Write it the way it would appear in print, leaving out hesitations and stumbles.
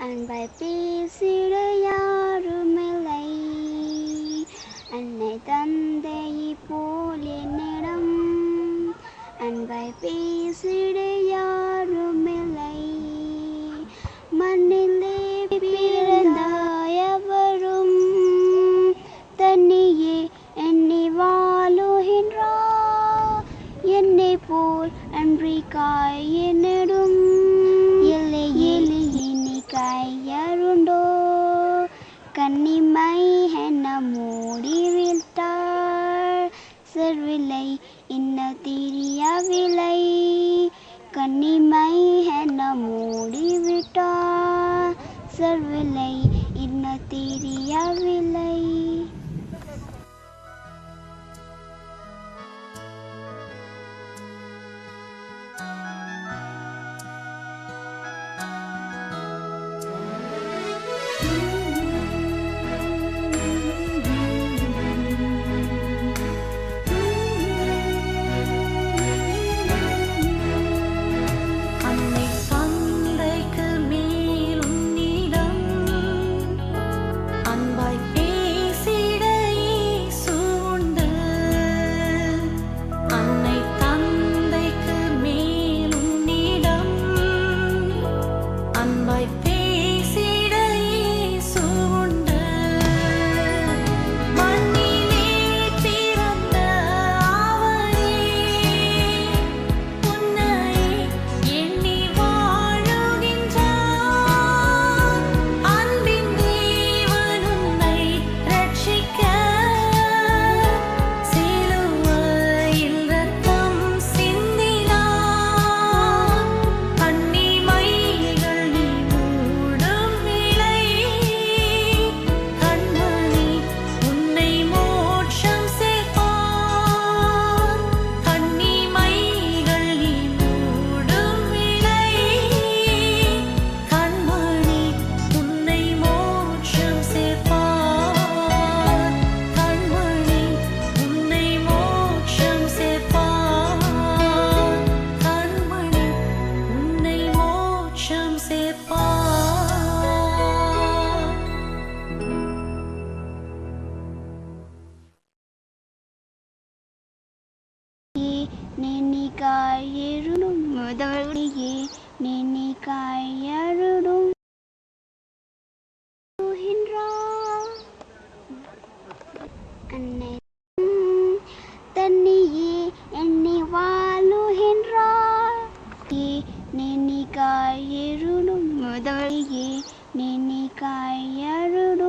அன்பை பேசிட யாருமில்லை. அன்னை தந்தை போல் என்னிடம் அன்பை பேசிட யாருமில்லை. மண்ணிலே பிறந்த எவரும் தன்னையே எண்ணி வாழுகின்றார். என்னை போல் அன்றிக்காய் என்னிடும் இல்லை இல்லை எண்ணிக்கையருண்டோ. கண்ணிமை என்ன மூடிவிட்டார், செல்வில்லை இன்னும் தெரியவில்லை. கண்ணிமை என்ன மூடிவிட்டார், செல்வில்லை இன்னும் தெரியவில்லை. நினைக்காயருடும் முதலியே நினைக்காயருடும் அன்னை தன்னையே எண்ணி வாழுகின்றார். நினைக்காயருடும் முதலியே நினைக்காயருடும்